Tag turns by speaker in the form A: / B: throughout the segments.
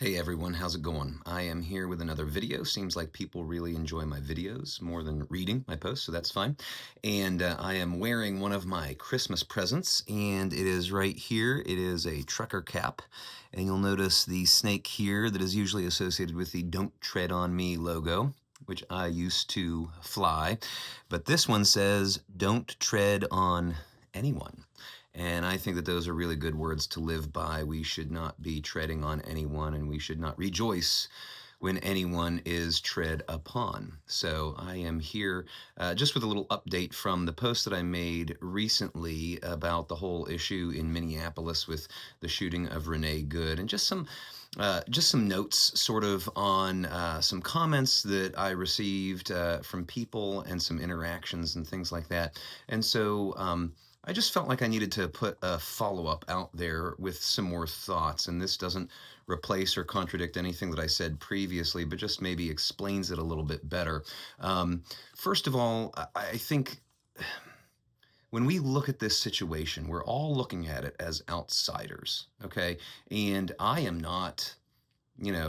A: Hey everyone, how's it going? I am here with another video. Seems like people really enjoy my videos more than reading my posts, so that's fine. And I am wearing one of my Christmas presents, and it is right here. It is a trucker cap, and you'll notice the snake here that is usually associated with the Don't Tread on Me logo, which I used to fly. But this one says, Don't tread on anyone. And I think that those are really good words to live by. We should not be treading on anyone, and we should not rejoice when anyone is tread upon. So I am here just with a little update from the post that I made recently about the whole issue in Minneapolis with the shooting of Renee Good, and just some notes sort of on some comments that I received from people and some interactions and things like that. And so I just felt like I needed to put a follow-up out there with some more thoughts, and this doesn't replace or contradict anything that I said previously, but just maybe explains it a little bit better. First of all, I think when we look at this situation, we're all looking at it as outsiders, okay? And I am not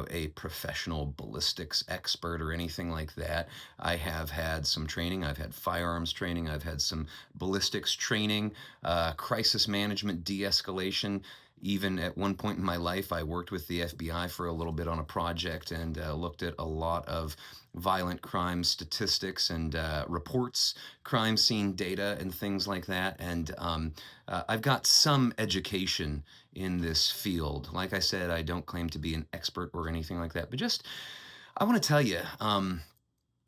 A: a professional ballistics expert or anything like that. I have had some training. I've had firearms training. I've had some ballistics training, crisis management, de-escalation. Even at one point in my life, I worked with the FBI for a little bit on a project and looked at a lot of violent crime statistics and reports, crime scene data, and things like that. And I've got some education in this field. Like I said, I don't claim to be an expert or anything like that, but just I want to tell you,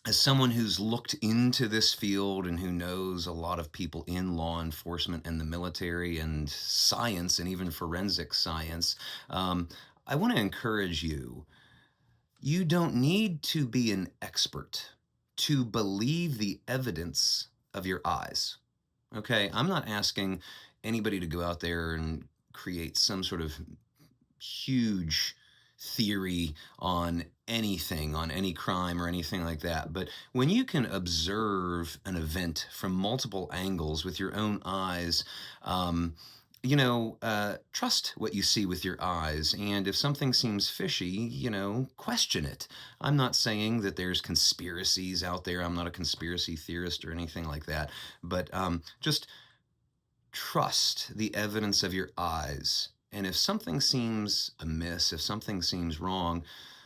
A: as someone who's looked into this field and who knows a lot of people in law enforcement and the military and science and even forensic science, I want to encourage you. You don't need to be an expert to believe the evidence of your eyes. Okay, I'm not asking anybody to go out there and create some sort of huge theory on anything, on any crime or anything like that. But when you can observe an event from multiple angles with your own eyes, trust what you see with your eyes. And if something seems fishy, question it. I'm not saying that there's conspiracies out there. I'm not a conspiracy theorist or anything like that. But just trust the evidence of your eyes. And if something seems amiss, if something seems wrong,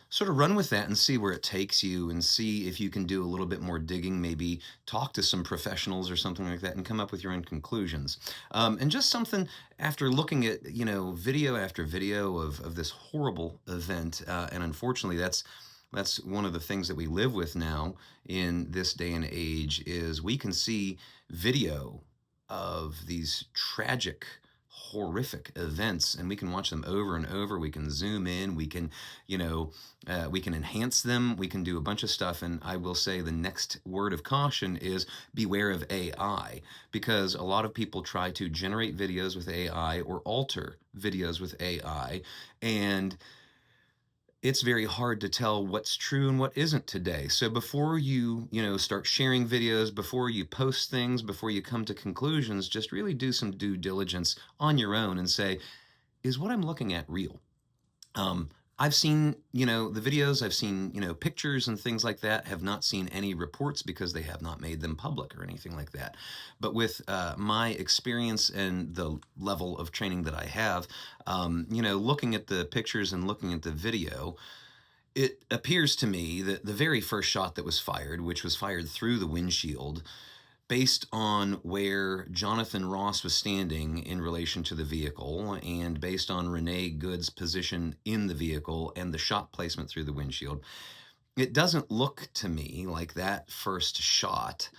A: sort of run with that and see where it takes you and see if you can do a little bit more digging, maybe talk to some professionals or something like that and come up with your own conclusions. And just something after looking at, video after video of this horrible event. And unfortunately, that's one of the things that we live with now in this day and age is we can see video of these tragic, horrific events, and we can watch them over and over. We can zoom in. We can enhance them. We can do a bunch of stuff. And I will say the next word of caution is beware of AI, because a lot of people try to generate videos with AI or alter videos with AI, and it's very hard to tell what's true and what isn't today. So before you start sharing videos, before you post things, before you come to conclusions, just really do some due diligence on your own and say, is what I'm looking at real? Um, I've seen, the videos, I've seen, pictures and things like that, have not seen any reports because they have not made them public or anything like that. But with my experience and the level of training that I have, looking at the pictures and looking at the video, it appears to me that the very first shot that was fired, which was fired through the windshield, based on where Jonathan Ross was standing in relation to the vehicle and based on Renee Good's position in the vehicle and the shot placement through the windshield, it doesn't look to me like that first shot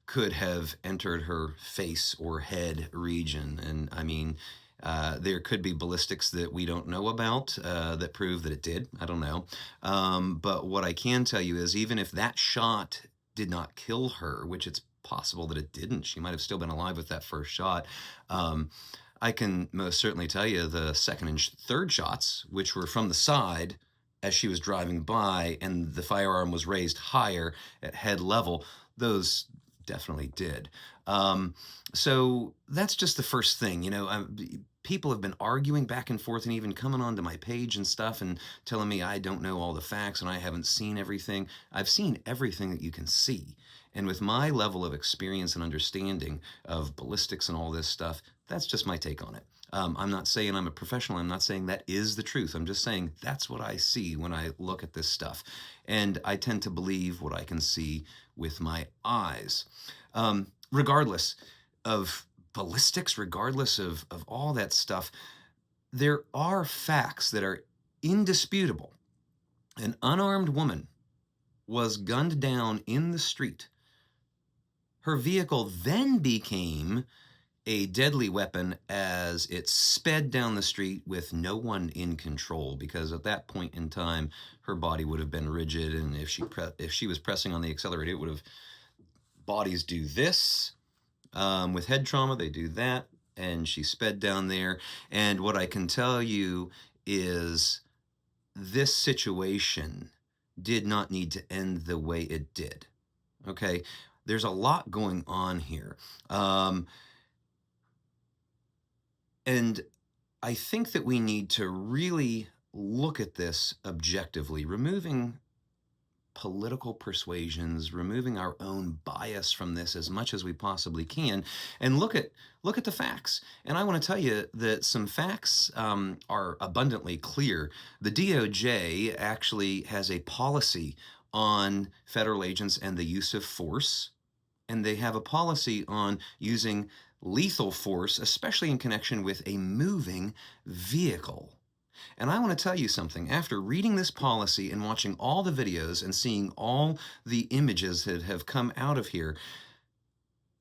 A: could have entered her face or head region. And I mean, there could be ballistics that we don't know about that prove that it did. I don't know. But what I can tell you is even if that shot did not kill her, which it's possible that it didn't, she might have still been alive with that first shot. I can most certainly tell you the second and third shots, which were from the side as she was driving by and the firearm was raised higher at head level, those definitely did. So that's just the first thing. people have been arguing back and forth and even coming onto my page and stuff and telling me I don't know all the facts and I haven't seen everything. I've seen everything that you can see. And with my level of experience and understanding of ballistics and all this stuff, that's just my take on it. I'm not saying I'm a professional. I'm not saying that is the truth. I'm just saying that's what I see when I look at this stuff. And I tend to believe what I can see with my eyes. Regardless of ballistics, regardless of all that stuff, there are facts that are indisputable. An unarmed woman was gunned down in the street. Her vehicle then became a deadly weapon as it sped down the street with no one in control, because at that point in time her body would have been rigid, and if she was pressing on the accelerator, it would have. Bodies do this. With head trauma, they do that, and she sped down there. And what I can tell you is this situation did not need to end the way it did. Okay? There's a lot going on here. And I think that we need to really look at this objectively, removing political persuasions, removing our own bias from this as much as we possibly can, and look at the facts. And I want to tell you that some facts are abundantly clear. The DOJ actually has a policy on federal agents and the use of force, and they have a policy on using lethal force, especially in connection with a moving vehicle. And I want to tell you something. After reading this policy and watching all the videos and seeing all the images that have come out of here,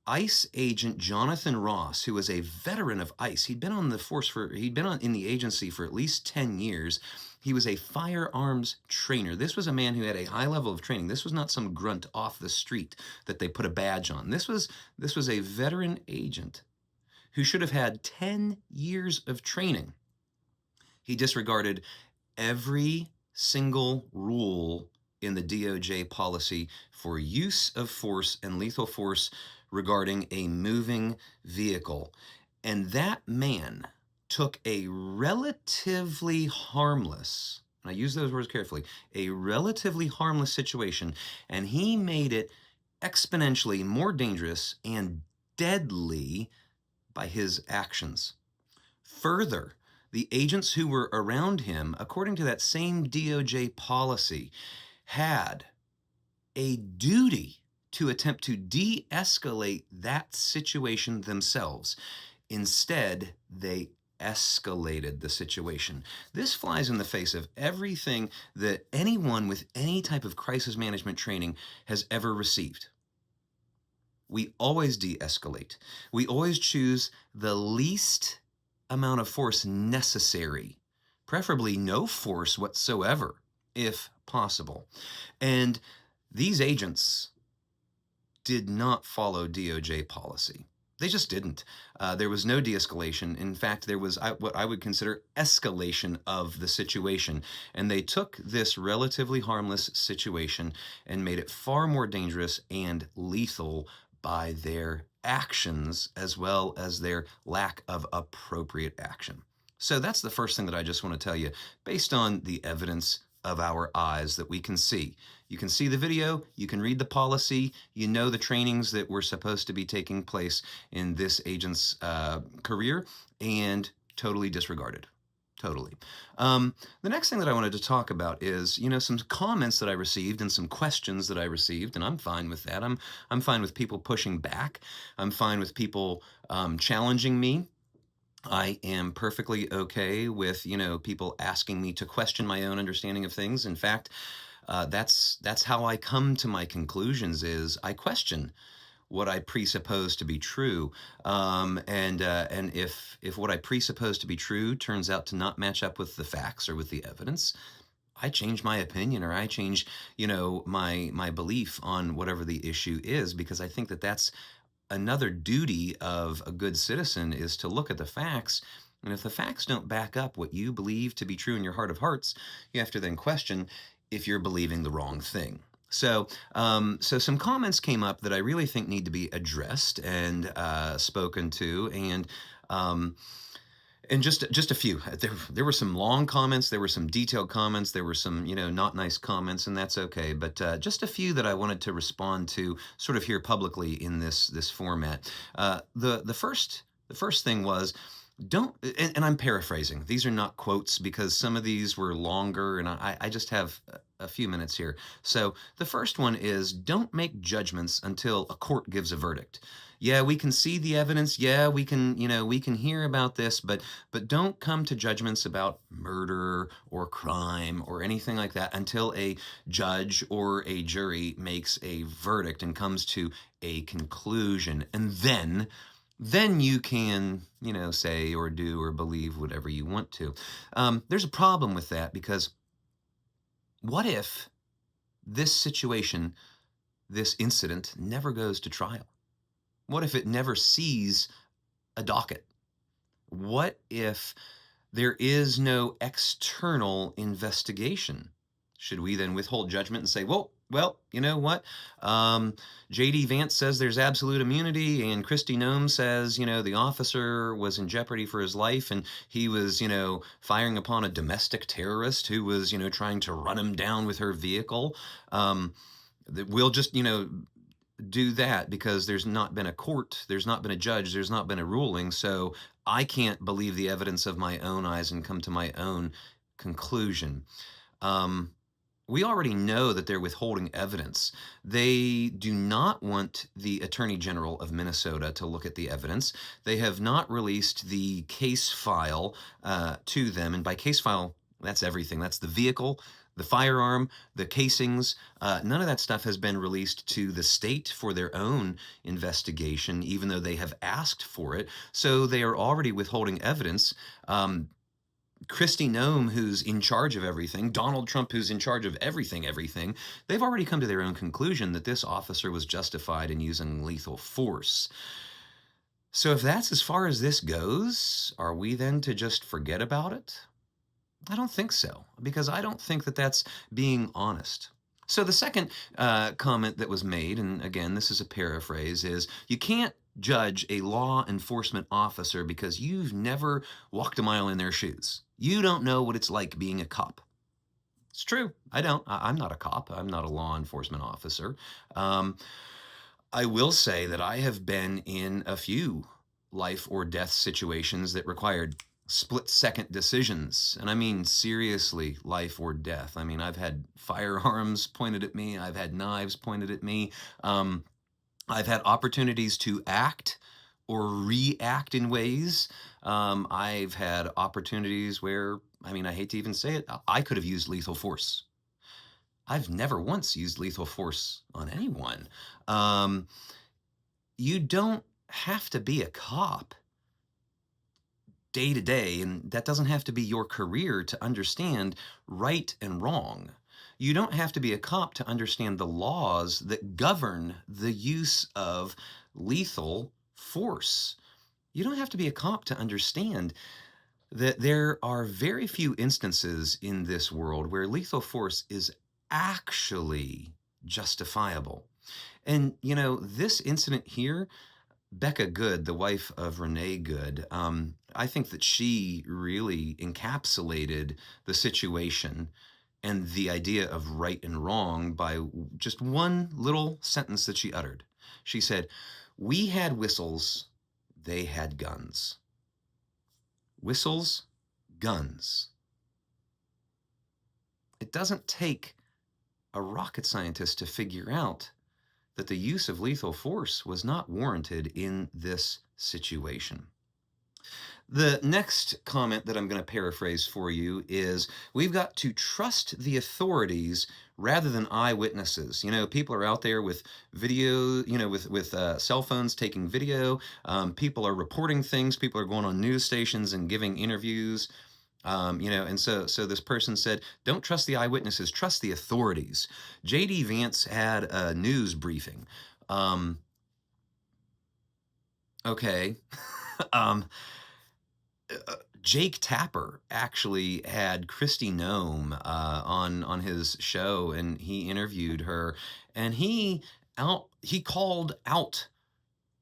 A: ICE agent Jonathan Ross, who is a veteran of ICE, he'd been in the agency for at least 10 years. He was a firearms trainer. This was a man who had a high level of training. This was not some grunt off the street that they put a badge on. This was a veteran agent who should have had 10 years of training. He disregarded every single rule in the DOJ policy for use of force and lethal force regarding a moving vehicle. And that man took a relatively harmless, and I use those words carefully, a relatively harmless situation, and he made it exponentially more dangerous and deadly by his actions. Further, the agents who were around him, according to that same DOJ policy, had a duty to attempt to de-escalate that situation themselves. Instead, they escalated the situation. This flies in the face of everything that anyone with any type of crisis management training has ever received. We always de-escalate. We always choose the least amount of force necessary, preferably no force whatsoever, if possible. And these agents did not follow DOJ policy. They just didn't. There was no de-escalation. In fact, there was what I would consider escalation of the situation. And they took this relatively harmless situation and made it far more dangerous and lethal by their actions as well as their lack of appropriate action. So that's the first thing that I just want to tell you, based on the evidence of our eyes that we can see. You can see the video, you can read the policy, you know the trainings that were supposed to be taking place in this agent's career, and totally disregarded. Totally. The next thing that I wanted to talk about is, some comments that I received and some questions that I received, and I'm fine with that. I'm fine with people pushing back. I'm fine with people challenging me. I am perfectly okay with, people asking me to question my own understanding of things. In fact, that's how I come to my conclusions. Is I question what I presuppose to be true, and if what I presuppose to be true turns out to not match up with the facts or with the evidence, I change my opinion, or I change, my belief on whatever the issue is, because I think that that's another duty of a good citizen, is to look at the facts. And if the facts don't back up what you believe to be true in your heart of hearts, you have to then question if you're believing the wrong thing. So some comments came up that I really think need to be addressed and spoken to, And just a few. There were some long comments, there were some detailed comments, there were some, not nice comments, and that's okay. But just a few that I wanted to respond to, sort of here publicly in this format. The first thing was, don't, and I'm paraphrasing. These are not quotes because some of these were longer, and I just have a few minutes here. So the first one is, don't make judgments until a court gives a verdict. Yeah, we can see the evidence. Yeah, we can hear about this, but don't come to judgments about murder or crime or anything like that until a judge or a jury makes a verdict and comes to a conclusion. And then you can, say or do or believe whatever you want to. There's a problem with that because what if this situation, this incident, never goes to trial? What if it never sees a docket? What if there is no external investigation? Should we then withhold judgment and say, well, you know what? J.D. Vance says there's absolute immunity, and Kristi Noem says, the officer was in jeopardy for his life, and he was, firing upon a domestic terrorist who was, trying to run him down with her vehicle. We'll just, do that because there's not been a court, there's not been a judge, there's not been a ruling. So I can't believe the evidence of my own eyes and come to my own conclusion. We already know that they're withholding evidence. They do not want the Attorney General of Minnesota to look at the evidence. They have not released the case file to them. And by case file, that's everything. That's the vehicle, the firearm, the casings. None of that stuff has been released to the state for their own investigation, even though they have asked for it. So they are already withholding evidence. Kristi Noem, who's in charge of everything, Donald Trump, who's in charge of everything, they've already come to their own conclusion that this officer was justified in using lethal force. So if that's as far as this goes, are we then to just forget about it? I don't think so, because I don't think that that's being honest. So the second comment that was made, and again, this is a paraphrase, is you can't judge a law enforcement officer because you've never walked a mile in their shoes. You don't know what it's like being a cop. It's true. I don't. I'm not a cop. I'm not a law enforcement officer. I will say that I have been in a few life or death situations that required split-second decisions. And I mean, seriously, life or death. I mean, I've had firearms pointed at me. I've had knives pointed at me. I've had opportunities to act or react in ways. I've had opportunities where, I mean, I hate to even say it, I could have used lethal force. I've never once used lethal force on anyone. You don't have to be a cop day to day, and that doesn't have to be your career to understand right and wrong. You don't have to be a cop to understand the laws that govern the use of lethal force. You don't have to be a cop to understand that there are very few instances in this world where lethal force is actually justifiable. And, this incident here, Becca Good, the wife of Renee Good, I think that she really encapsulated the situation and the idea of right and wrong by just one little sentence that she uttered. She said, "We had whistles, they had guns." Whistles, guns. It doesn't take a rocket scientist to figure out that the use of lethal force was not warranted in this situation. The next comment that I'm going to paraphrase for you is, we've got to trust the authorities rather than eyewitnesses. People are out there with video, with cell phones taking video. People are reporting things. People are going on news stations and giving interviews. And so this person said, don't trust the eyewitnesses, trust the authorities. J.D. Vance had a news briefing. Okay. Jake Tapper actually had Kristi Noem on his show, and he interviewed her, and he called out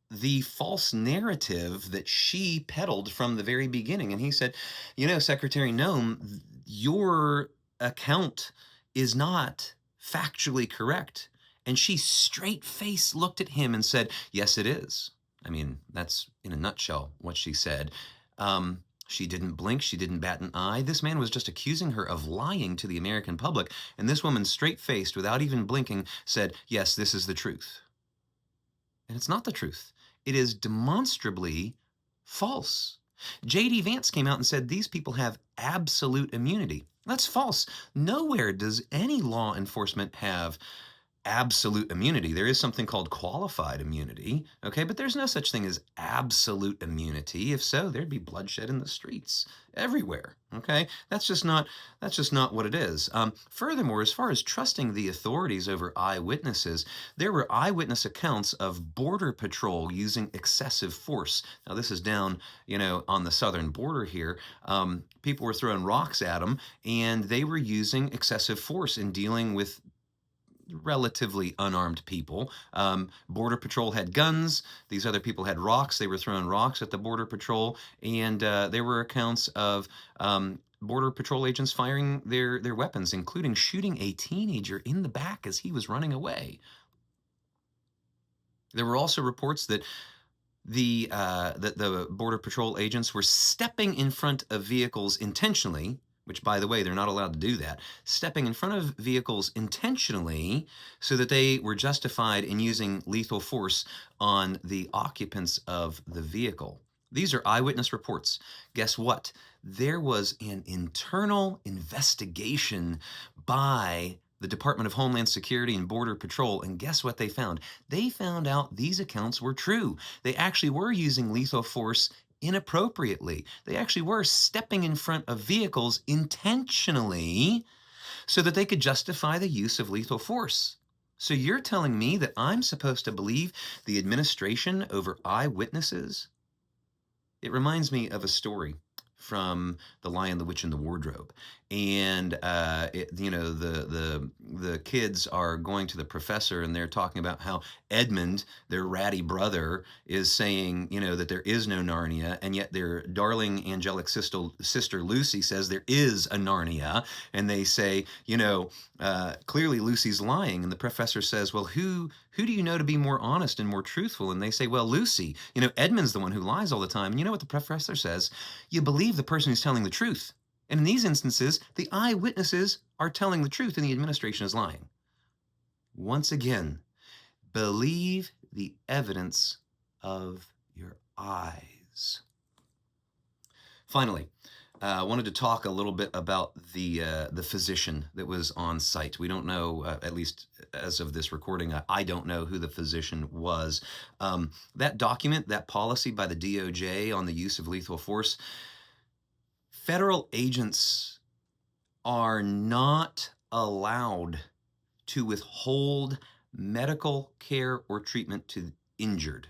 A: the false narrative that she peddled from the very beginning. And he said, Secretary Nome, your account is not factually correct. And she straight face looked at him and said, yes, it is. I mean, that's in a nutshell what she said. She didn't blink. She didn't bat an eye. This man was just accusing her of lying to the American public. And this woman, straight faced, without even blinking, said, yes, this is the truth. And it's not the truth. It is demonstrably false. J.D. Vance came out and said these people have absolute immunity. That's false. Nowhere does any law enforcement have absolute immunity. There is something called qualified immunity, okay? But there's no such thing as absolute immunity. If so, there'd be bloodshed in the streets everywhere, okay? That's just not what it is. Furthermore, as far as trusting the authorities over eyewitnesses, there were eyewitness accounts of Border Patrol using excessive force. Now, this is down, on the southern border here. People were throwing rocks at them, and they were using excessive force in dealing with relatively unarmed people. Border Patrol had guns. These other people had rocks. They were throwing rocks at the Border Patrol, and there were accounts of Border Patrol agents firing their weapons, including shooting a teenager in the back as he was running away. There were also reports that the Border Patrol agents were stepping in front of vehicles intentionally, which, by the way, they're not allowed to do that, stepping in front of vehicles intentionally so that they were justified in using lethal force on the occupants of the vehicle. These are eyewitness reports. Guess what? There was an internal investigation by the Department of Homeland Security and Border Patrol, and guess what they found? They found out these accounts were true. They actually were using lethal force inappropriately. They actually were stepping in front of vehicles intentionally so that they could justify the use of lethal force. So you're telling me that I'm supposed to believe the administration over eyewitnesses? It reminds me of a story from The Lion, the Witch, and the Wardrobe. And the kids are going to the professor, and they're talking about how Edmund, their ratty brother, is saying, that there is no Narnia, and yet their darling angelic sister Lucy says there is a Narnia. And they say, clearly Lucy's lying. And the professor says, well, who do you know to be more honest and more truthful? And they say, well, Lucy. Edmund's the one who lies all the time. And you know what the professor says? You believe the person who's telling the truth. And in these instances, the eyewitnesses are telling the truth and the administration is lying. Once again, believe the evidence of your eyes. Finally, I wanted to talk a little bit about the physician that was on site. We don't know, at least as of this recording, I don't know who the physician was. That document, that policy by the DOJ on the use of lethal force, federal agents are not allowed to withhold medical care or treatment to the injured.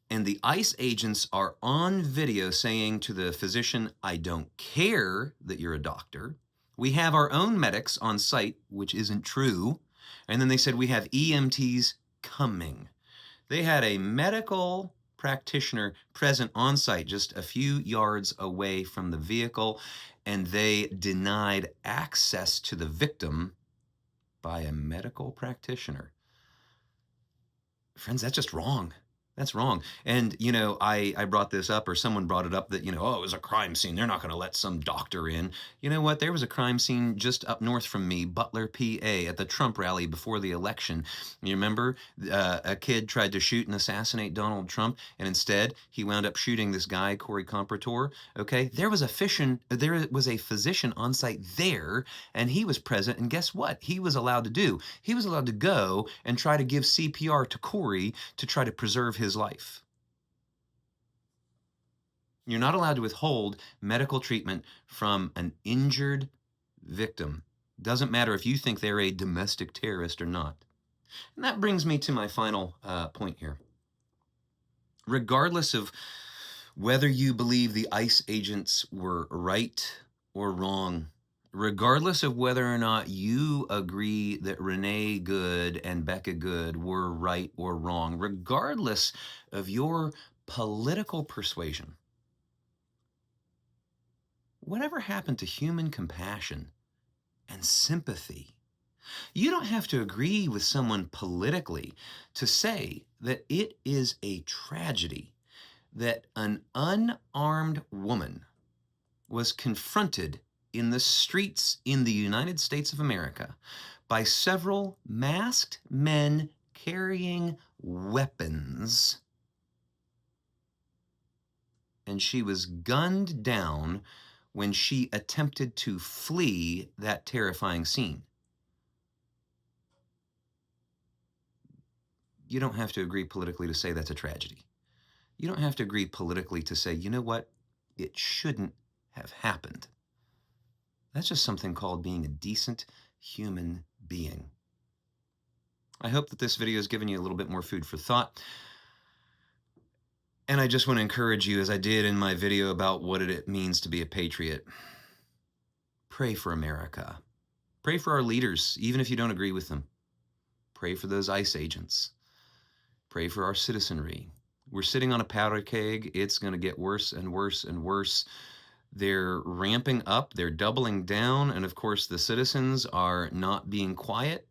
A: And the ICE agents are on video saying to the physician, I don't care that you're a doctor. We have our own medics on site, which isn't true. And then they said, we have EMTs coming. They had a medical practitioner present on site just a few yards away from the vehicle, and they denied access to the victim by a medical practitioner. Friends, that's just wrong. That's wrong. And, I brought this up, or someone brought it up that, it was a crime scene. They're not going to let some doctor in. You know what? There was a crime scene just up north from me, Butler, PA, at the Trump rally before the election. You remember a kid tried to shoot and assassinate Donald Trump, and instead he wound up shooting this guy, Corey Comprator. Okay. There was a physician on site there, and he was present. And guess what? He was allowed to do. He was allowed to go and try to give CPR to Corey to try to preserve his life. You're not allowed to withhold medical treatment from an injured victim. Doesn't matter if you think they're a domestic terrorist or not. And that brings me to my final point here. Regardless of whether you believe the ICE agents were right or wrong, regardless of whether or not you agree that Renee Good and Becca Good were right or wrong, regardless of your political persuasion, whatever happened to human compassion and sympathy? You don't have to agree with someone politically to say that it is a tragedy that an unarmed woman was confronted in the streets in the United States of America by several masked men carrying weapons, and she was gunned down when she attempted to flee that terrifying scene. You don't have to agree politically to say that's a tragedy. You don't have to agree politically to say, you know what, it shouldn't have happened. That's just something called being a decent human being. I hope that this video has given you a little bit more food for thought. And I just want to encourage you, as I did in my video about what it means to be a patriot, pray for America. Pray for our leaders, even if you don't agree with them. Pray for those ICE agents. Pray for our citizenry. We're sitting on a powder keg. It's going to get worse and worse and worse. They're ramping up, they're doubling down, and of course the citizens are not being quiet.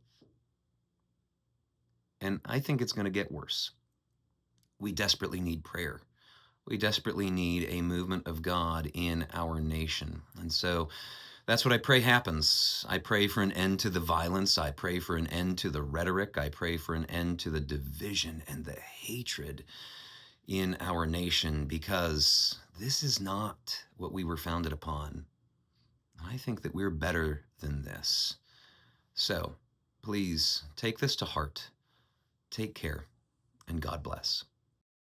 A: And I think it's going to get worse. We desperately need prayer. We desperately need a movement of God in our nation. And so that's what I pray happens. I pray for an end to the violence. I pray for an end to the rhetoric. I pray for an end to the division and the hatred in our nation, because this is not what we were founded upon. I think that we're better than this. So please take this to heart. Take care, and God bless.